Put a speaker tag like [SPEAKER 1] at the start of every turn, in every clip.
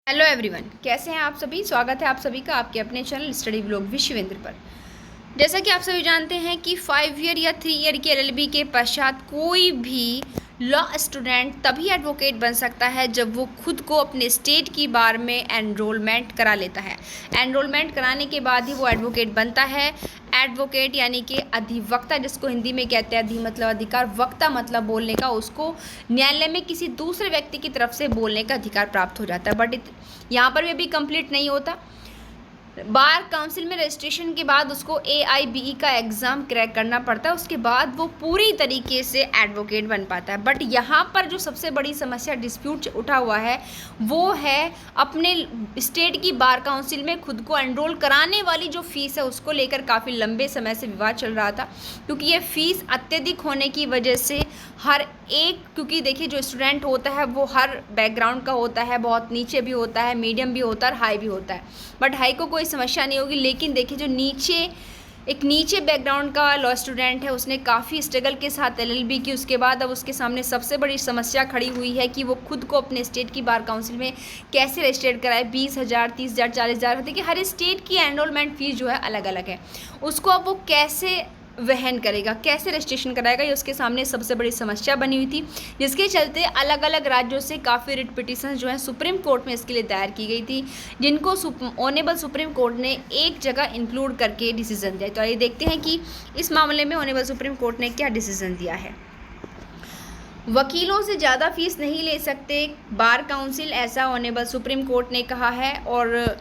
[SPEAKER 1] Hello everyone, कैसे हैं आप सभी। स्वागत है आप सभी का आपके अपने चैनल स्टडी ब्लॉग विश्वेंद्र पर। जैसा कि आप सभी जानते हैं कि 5 ईयर या 3 ईयर की एलएलबी के पश्चात कोई भी लॉ स्टूडेंट तभी एडवोकेट बन सकता है जब वो खुद को अपने स्टेट की बार में एनरोलमेंट करा लेता है। एनरोलमेंट कराने के बाद ही वो एडवोकेट बनता है। एडवोकेट यानी कि अधिवक्ता, जिसको हिंदी में कहते हैं, अधि मतलब अधिकार, वक्ता मतलब बोलने का, उसको न्यायालय में किसी दूसरे व्यक्ति की तरफ से बोलने का अधिकार प्राप्त हो जाता है। बट यहाँ पर भी अभी कंप्लीट नहीं होता। बार काउंसिल में रजिस्ट्रेशन के बाद उसको AIBE का एग्ज़ाम क्रैक करना पड़ता है, उसके बाद वो पूरी तरीके से एडवोकेट बन पाता है। बट यहाँ पर जो सबसे बड़ी समस्या डिस्प्यूट उठा हुआ है वो है अपने स्टेट की बार काउंसिल में खुद को एनरोल कराने वाली जो फ़ीस है उसको लेकर काफ़ी लंबे समय से विवाद चल रहा था, क्योंकि ये फ़ीस अत्यधिक होने की वजह से हर एक, क्योंकि देखिए जो स्टूडेंट होता है वो हर बैकग्राउंड का होता है, बहुत नीचे भी होता है, मीडियम भी होता है और हाई भी होता है। बट हाई को कोई समस्या नहीं होगी, लेकिन देखिए जो नीचे बैकग्राउंड का लॉ स्टूडेंट है उसने काफ़ी स्ट्रगल के साथ LLB की, उसके बाद अब उसके सामने सबसे बड़ी समस्या खड़ी हुई है कि वो खुद को अपने स्टेट की बार काउंसिल में कैसे रजिस्ट्रेट कराए। 20,000, 30,000, 40,000, देखिए हर स्टेट की एनरोलमेंट फ़ीस जो है अलग अलग है। उसको अब वो कैसे वहन करेगा, कैसे रजिस्ट्रेशन कराएगा, ये उसके सामने सबसे बड़ी समस्या बनी हुई थी, जिसके चलते अलग अलग राज्यों से काफ़ी रिट पिटिशन जो है सुप्रीम कोर्ट में इसके लिए दायर की गई थी, जिनको ऑनेबल सुप्रीम कोर्ट ने एक जगह इंक्लूड करके डिसीजन दिया। तो आइए देखते हैं कि इस मामले में ऑनेबल सुप्रीम कोर्ट ने क्या डिसीजन दिया है। वकीलों से ज़्यादा फीस नहीं ले सकते बार काउंसिल, ऐसा ऑनेबल सुप्रीम कोर्ट ने कहा है। और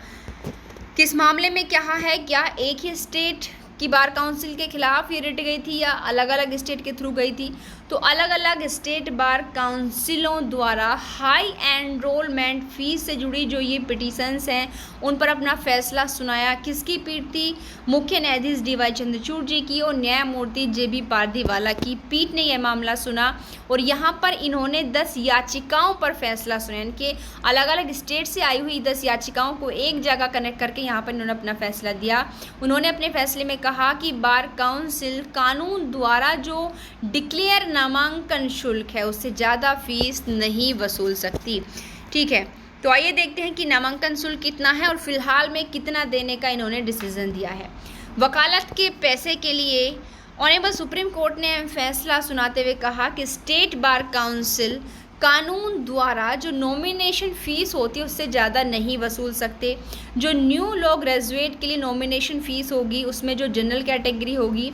[SPEAKER 1] किस मामले में कहा है, क्या एक ही स्टेट की बार काउंसिल के खिलाफ ये रिट गई थी या अलग अलग स्टेट के थ्रू गई थी। तो अलग अलग स्टेट बार काउंसिलों द्वारा हाई एनरोलमेंट फीस से जुड़ी जो ये पिटिशंस हैं उन पर अपना फैसला सुनाया। किसकी पीठ थी? मुख्य न्यायाधीश DY चंद्रचूड़ जी की और न्यायमूर्ति JB पारदीवाला की पीठ ने यह मामला सुना। और यहाँ पर इन्होंने 10 याचिकाओं पर फैसला सुना, यानी कि अलग अलग स्टेट से आई हुई 10 याचिकाओं को एक जगह कनेक्ट करके यहाँ पर इन्होंने अपना फैसला दिया। उन्होंने अपने फैसले में कहा कि बार काउंसिल कानून द्वारा जो डिक्लेयर नामांकन शुल्क है उससे ज़्यादा फीस नहीं वसूल सकती। ठीक है, तो आइए देखते हैं कि नामांकन शुल्क कितना है और फिलहाल में कितना देने का इन्होंने डिसीजन दिया है। वकालत के पैसे के लिए ऑनेबल सुप्रीम कोर्ट ने फैसला सुनाते हुए कहा कि स्टेट बार काउंसिल कानून द्वारा जो नॉमिनेशन फ़ीस होती है उससे ज़्यादा नहीं वसूल सकते। जो न्यू लॉ ग्रेजुएट के लिए नॉमिनेशन फ़ीस होगी उसमें जो जनरल कैटेगरी होगी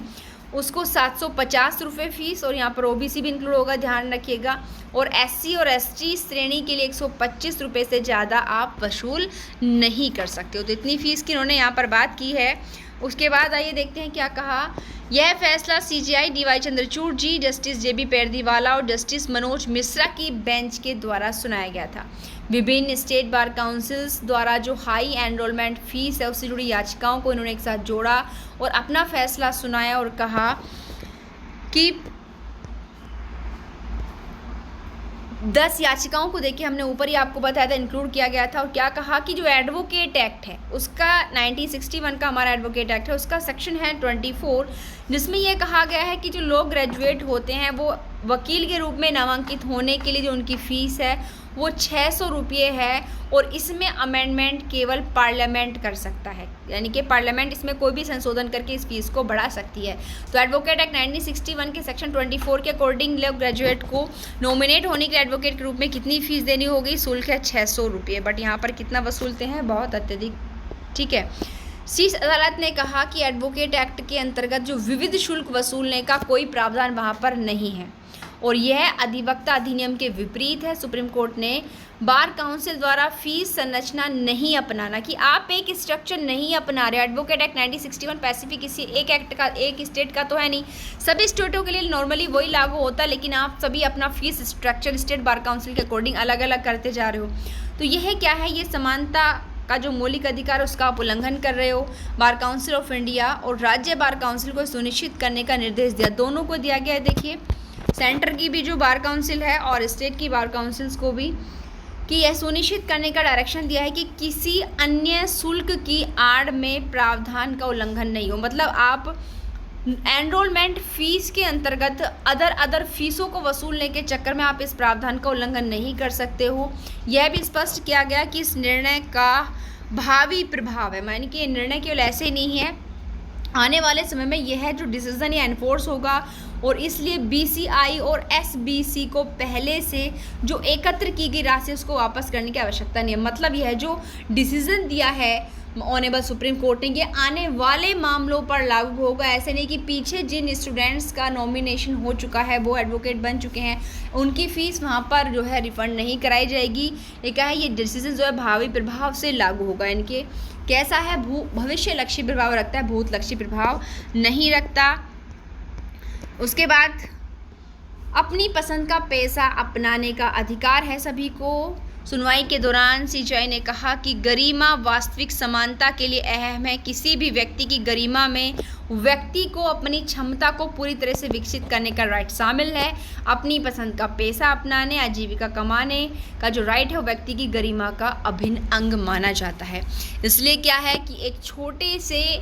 [SPEAKER 1] उसको 750 रुपये फ़ीस, और यहाँ पर OBC भी इंक्लूड होगा, ध्यान रखिएगा। और SC और ST श्रेणी के लिए 125 रुपये से ज़्यादा आप वसूल नहीं कर सकते हो। तो इतनी फ़ीस की इन्होंने यहाँ पर बात की है। उसके बाद आइए देखते हैं क्या कहा। यह फैसला CJI DY चंद्रचूड़ जी, जस्टिस JB पारदीवाला और जस्टिस मनोज मिश्रा की बेंच के द्वारा सुनाया गया था। विभिन्न स्टेट बार काउंसिल्स द्वारा जो हाई एनरोलमेंट फ़ीस है उससे जुड़ी याचिकाओं को इन्होंने एक साथ जोड़ा और अपना फैसला सुनाया और कहा कि 10 याचिकाओं को देखिए, हमने ऊपर ही आपको बताया था, इंक्लूड किया गया था। और क्या कहा कि जो एडवोकेट एक्ट है उसका 1961 का हमारा एडवोकेट एक्ट है, उसका सेक्शन है 24, जिसमें यह कहा गया है कि जो लोग ग्रेजुएट होते हैं वो वकील के रूप में नामांकित होने के लिए जो उनकी फ़ीस है वो 600 रुपये है। और इसमें अमेंडमेंट केवल पार्लियामेंट कर सकता है, यानी कि पार्लियामेंट इसमें कोई भी संशोधन करके इस फीस को बढ़ा सकती है। तो एडवोकेट एक्ट 1961 के सेक्शन 24 के अकॉर्डिंग लॉ ग्रेजुएट को नॉमिनेट होने के लिए एडवोकेट के रूप में कितनी फ़ीस देनी होगी? शुल्क है 600 रुपये। बट यहाँ पर कितना वसूलते हैं? बहुत अत्यधिक। ठीक है, शीर्ष अदालत ने कहा कि एडवोकेट एक्ट के अंतर्गत जो विविध शुल्क वसूलने का कोई प्रावधान वहाँ पर नहीं है और यह अधिवक्ता अधिनियम के विपरीत है। सुप्रीम कोर्ट ने बार काउंसिल द्वारा फीस संरचना नहीं अपनाना, कि आप एक स्ट्रक्चर नहीं अपना रहे। एडवोकेट एक्ट 1961 पैसिफिक किसी एक एक्ट का, एक स्टेट का तो है नहीं, सभी स्टेटों के लिए नॉर्मली वही लागू होता है, लेकिन आप सभी अपना fees structure state bar council के अकॉर्डिंग अलग अलग करते जा रहे हो। तो यह क्या है? ये समानता का जो मौलिक अधिकार है उसका आप उल्लंघन कर रहे हो। बार काउंसिल ऑफ इंडिया और राज्य बार काउंसिल को सुनिश्चित करने का निर्देश दिया, दोनों को दिया गया है। देखिए, सेंटर की भी जो बार काउंसिल है और स्टेट की बार काउंसिल्स को भी, कि यह सुनिश्चित करने का डायरेक्शन दिया है कि किसी अन्य शुल्क की आड़ में प्रावधान का उल्लंघन नहीं हो। मतलब आप एनरोलमेंट फीस के अंतर्गत अदर फीसों को वसूलने के चक्कर में आप इस प्रावधान का उल्लंघन नहीं कर सकते हो। यह भी स्पष्ट किया गया कि इस निर्णय का भावी प्रभाव है, मानी कि ये निर्णय केवल ऐसे नहीं है, आने वाले समय में यह जो डिसीजन ये एनफोर्स होगा और इसलिए बीसीआई और एसबीसी को पहले से जो एकत्र की गई राशि उसको वापस करने की आवश्यकता नहीं है। मतलब यह जो डिसीजन दिया है ऑनरेबल सुप्रीम कोर्ट ने, ये आने वाले मामलों पर लागू होगा। ऐसे नहीं कि पीछे जिन स्टूडेंट्स का नॉमिनेशन हो चुका है, वो एडवोकेट बन चुके हैं, उनकी फ़ीस वहाँ पर जो है रिफ़ंड नहीं कराई जाएगी। ये क्या है, ये डिसीजन जो है भावी प्रभाव से लागू होगा। इनके कैसा है, भविष्य लक्ष्य प्रभाव रखता है, भूत लक्ष्य प्रभाव नहीं रखता। उसके बाद अपनी पसंद का पेशा अपनाने का अधिकार है सभी को। सुनवाई के दौरान सीजेआई ने कहा कि गरिमा वास्तविक समानता के लिए अहम है। किसी भी व्यक्ति की गरिमा में व्यक्ति को अपनी क्षमता को पूरी तरह से विकसित करने का राइट शामिल है। अपनी पसंद का पेशा अपनाने, आजीविका कमाने का जो राइट है वो व्यक्ति की गरिमा का अभिन्न अंग माना जाता है। इसलिए क्या है कि एक छोटे से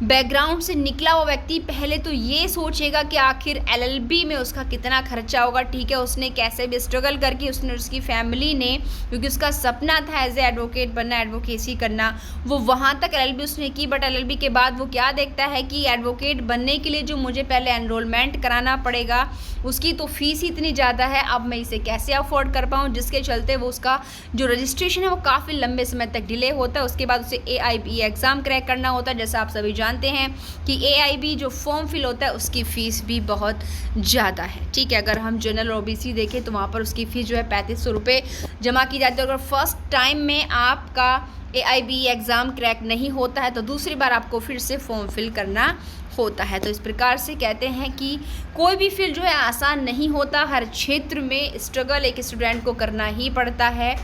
[SPEAKER 1] बैकग्राउंड से निकला हुआ व्यक्ति पहले तो ये सोचेगा कि आखिर एलएलबी में उसका कितना खर्चा होगा। ठीक है, उसने कैसे भी स्ट्रगल करके उसने, उसकी फैमिली ने, क्योंकि उसका सपना था एज ए एडवोकेट बनना, एडवोकेसी करना, वो वहाँ तक एलएलबी उसने की। बट एलएलबी के बाद वो क्या देखता है कि एडवोकेट बनने के लिए जो मुझे पहले एनरोलमेंट कराना पड़ेगा, उसकी तो फीस ही इतनी ज़्यादा है, अब मैं इसे कैसे अफोर्ड कर पाऊँ, जिसके चलते वो उसका जो रजिस्ट्रेशन है वो काफ़ी लंबे समय तक डिले होता है। उसके बाद उसे AIB एग्ज़ाम क्रैक करना होता है। जैसा आप सभी जानते हैं कि AIB जो फॉर्म फिल होता है उसकी फ़ीस भी बहुत ज़्यादा है। ठीक है, अगर हम जनरल OBC देखें तो वहाँ पर उसकी फ़ीस जो है 3500 रुपये जमा की जाती है। अगर फर्स्ट टाइम में आपका AIB एग्ज़ाम क्रैक नहीं होता है तो दूसरी बार आपको फिर से फॉर्म फिल करना होता है। तो इस प्रकार से कहते हैं कि कोई भी फील्ड जो है आसान नहीं होता, हर क्षेत्र में स्ट्रगल एक स्टूडेंट को करना ही पड़ता है।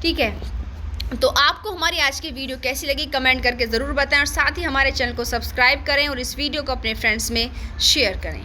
[SPEAKER 1] ठीक है, तो आपको हमारी आज की वीडियो कैसी लगी कमेंट करके ज़रूर बताएं और साथ ही हमारे चैनल को सब्सक्राइब करें और इस वीडियो को अपने फ्रेंड्स में शेयर करें।